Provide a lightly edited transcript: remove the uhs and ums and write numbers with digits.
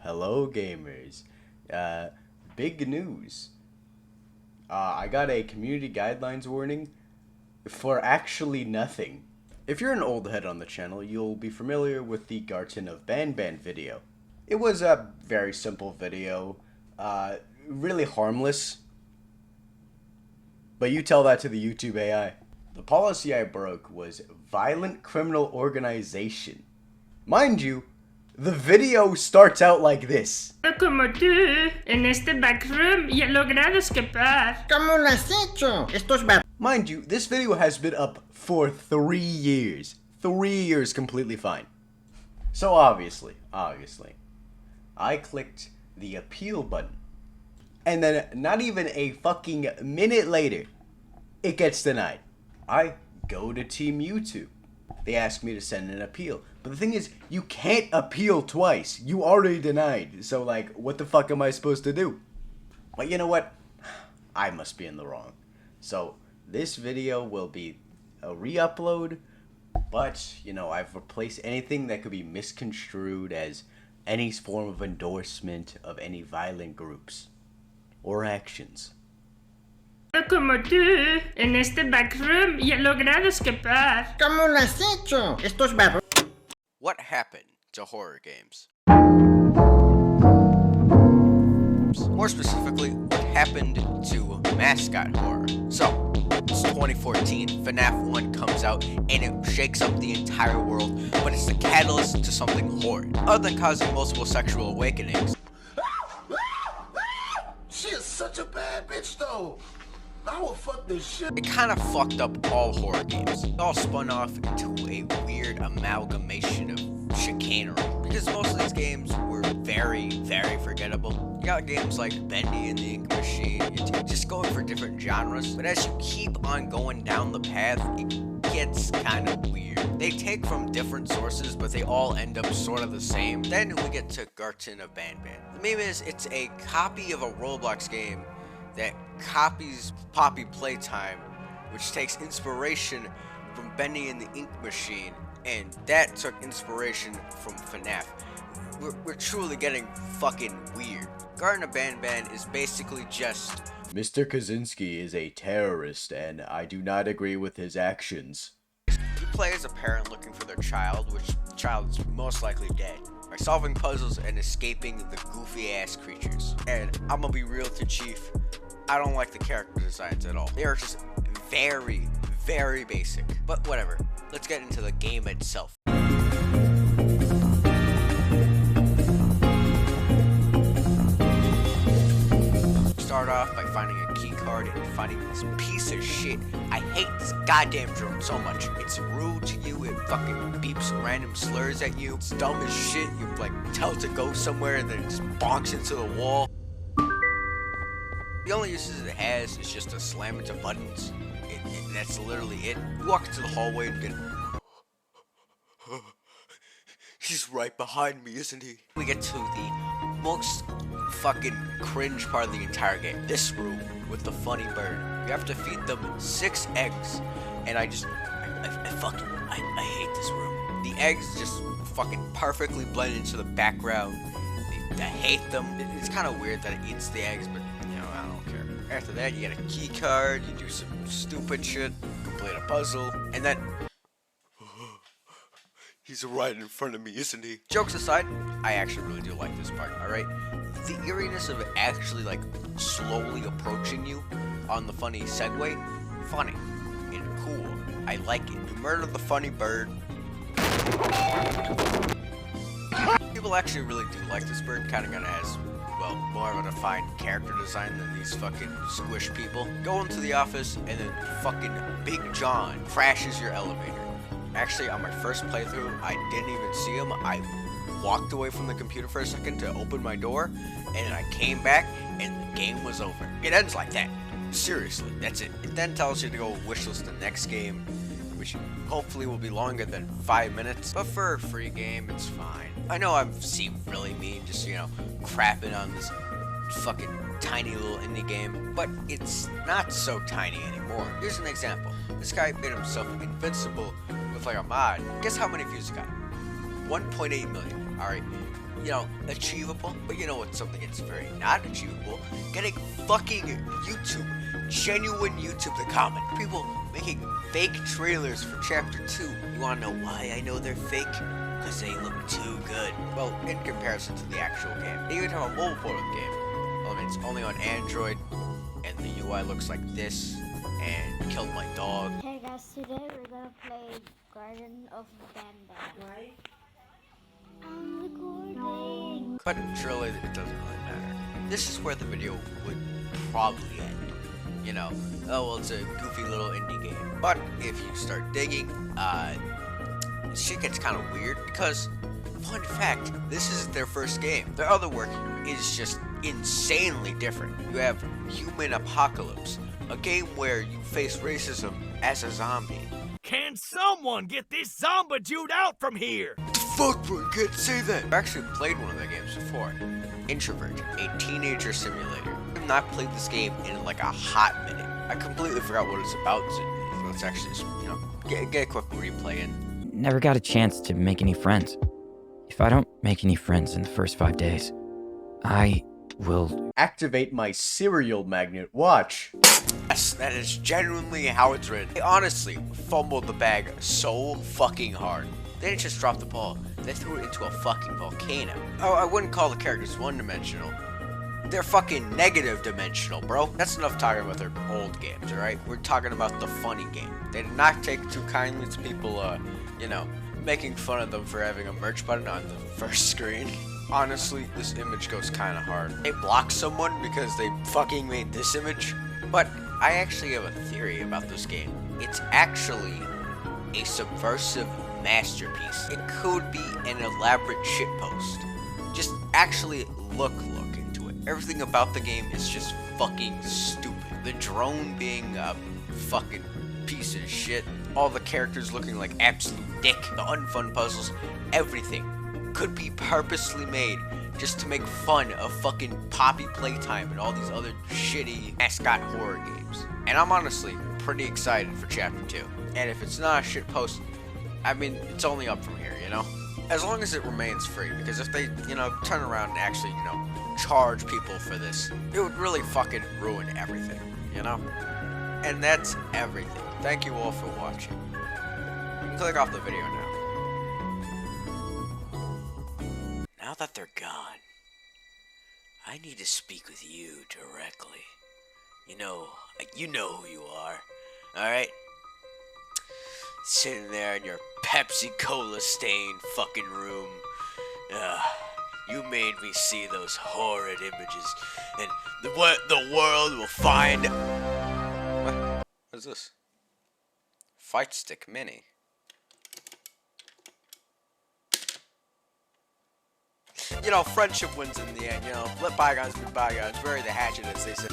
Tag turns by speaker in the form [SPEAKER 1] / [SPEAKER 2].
[SPEAKER 1] Hello gamers. Big news. I got a community guidelines warning for actually nothing. If you're an old head on the channel, you'll be familiar with the Garten of Banban video. It was a very simple video, really harmless. But you tell that to the YouTube AI. The policy I broke was violent criminal organization. Mind you, the video starts out like this.
[SPEAKER 2] Como tú, en este backroom y he logrado escapar.
[SPEAKER 3] ¿Cómo lo has hecho? Estos
[SPEAKER 1] Mind you, this video has been up for 3 years. 3 years completely fine. So obviously, I clicked the appeal button. And then not even a fucking minute later, it gets denied. I go to Team YouTube. They ask me to send an appeal. But the thing is, you can't appeal twice. You already denied. So like, what the fuck am I supposed to do? But you know what? I must be in the wrong. So this video will be a re-upload. But, you know, I've replaced anything that could be misconstrued as any form of endorsement of any violent groups or actions.
[SPEAKER 2] Como tú, en este backroom y he logrado escapar.
[SPEAKER 3] ¿Cómo lo has hecho? Estos
[SPEAKER 1] What happened to horror games? More specifically, what happened to mascot horror? So, it's 2014, FNAF 1 comes out, and it shakes up the entire world, but it's the catalyst to something horrid. Other than causing multiple sexual awakenings.
[SPEAKER 4] She is such a bad bitch though. I will fuck this shit.
[SPEAKER 1] It kind of fucked up all horror games. It all spun off into a weird amalgamation of chicanery. Because most of these games were very, very forgettable. You got games like Bendy and the Ink Machine, you're just going for different genres. But as you keep on going down the path, it gets kind of weird. They take from different sources, but they all end up sort of the same. Then we get to Garten of Banban. The meme is, it's a copy of a Roblox game that copies Poppy Playtime, which takes inspiration from Bendy and the Ink Machine, and that took inspiration from FNAF. We're truly getting fucking weird. Garten of Banban is basically just Mr. Kaczynski is a terrorist, and I do not agree with his actions. You play as a parent looking for their child, which the child is most likely dead, by solving puzzles and escaping the goofy-ass creatures. And I'm gonna be real to Chief, I don't like the character designs at all. They are just very, very basic. But whatever, let's get into the game itself. Start off by finding a key card and finding this piece of shit. I hate this goddamn drone so much. It's rude to you, it fucking beeps random slurs at you. It's dumb as shit. You like tell it to go somewhere and then it just bonks into the wall. The only uses it has is just to slam into buttons. That's literally it. You walk into the hallway and get he's right behind me, isn't he? We get to the most fucking cringe part of the entire game. This room with the funny bird. You have to feed them 6 eggs. And I fucking hate this room. The eggs just fucking perfectly blend into the background. I hate them. It's kind of weird that it eats the eggs, but you know, I don't care. After that, you get a key card, you do some stupid shit, complete a puzzle, and then he's right in front of me, isn't he? Jokes aside, I actually really do like this part, alright? The eeriness of it actually, like, slowly approaching you on the funny segue, funny and cool. I like it. You murder the funny bird. People actually really do like this bird, kinda has, well, more of a defined character design than these fucking squish people. Go into the office, and then fucking Big John crashes your elevator. Actually, on my first playthrough, I didn't even see him. I walked away from the computer for a second to open my door, and then I came back, and the game was over. It ends like that. Seriously, that's it. It then tells you to go wishlist the next game, which hopefully will be longer than 5 minutes, but for a free game, it's fine. I know I've seemed really mean, just, you know, crapping on this fucking tiny little indie game, but it's not so tiny anymore. Here's an example. This guy made himself invincible with like a mod. Guess how many views it got? 1.8 million. Alright, achievable. But you know what's something that's very not achievable? Getting fucking genuine YouTube to comment. People making fake trailers for Chapter 2. You wanna know why I know they're fake? Because they look too good. Well, in comparison to the actual game. They even have a mobile port of the game. Well, I mean, it's only on Android, and the UI looks like this, and killed my dog.
[SPEAKER 5] Hey guys, today we're gonna play Garden of Banban. Why? I'm recording.
[SPEAKER 1] But truly, it doesn't really matter. This is where the video would probably end. Oh well, it's a goofy little indie game. But if you start digging, shit gets kind of weird because, fun fact, this isn't their first game. Their other work is just insanely different. You have Human Apocalypse, a game where you face racism as a zombie.
[SPEAKER 6] Can someone get this zombie dude out from here?
[SPEAKER 1] Fuck, bro, you can't say that. I've actually played one of their games before. Introvert, a teenager simulator. I've not played this game in like a hot minute. I completely forgot what it's about, so let's actually just, get a quick replay in.
[SPEAKER 7] Never got a chance to make any friends. If I don't make any friends in the first 5 days, I will
[SPEAKER 8] activate my cereal magnet. Watch.
[SPEAKER 1] Yes, that is genuinely how it's written. They honestly fumbled the bag so fucking hard. They didn't just drop the ball, they threw it into a fucking volcano. Oh, I wouldn't call the characters one-dimensional. They're fucking negative dimensional, bro. That's enough talking about their old games, alright? We're talking about the funny game. They did not take too kindly to people, making fun of them for having a merch button on the first screen. Honestly, this image goes kind of hard. They blocked someone because they fucking made this image. But I actually have a theory about this game. It's actually a subversive masterpiece. It could be an elaborate shitpost. Just actually look into it. Everything about the game is just fucking stupid. The drone being a fucking piece of shit. All the characters looking like absolute dick. The unfun puzzles. Everything could be purposely made just to make fun of fucking Poppy Playtime and all these other shitty mascot horror games. And I'm honestly pretty excited for Chapter 2. And if it's not a shitpost, I mean, it's only up from here, As long as it remains free, because if they, turn around and actually, charge people for this, it would really fucking ruin everything, And that's everything. Thank you all for watching. You can click off the video now. Now that they're gone, I need to speak with you directly. You know who you are, alright? Sitting there in your Pepsi Cola stained fucking room. You made me see those horrid images, and the world will find. What is this? Fight Stick Mini. Friendship wins in the end. Let bygones be bygones. Bury the hatchet, as they say.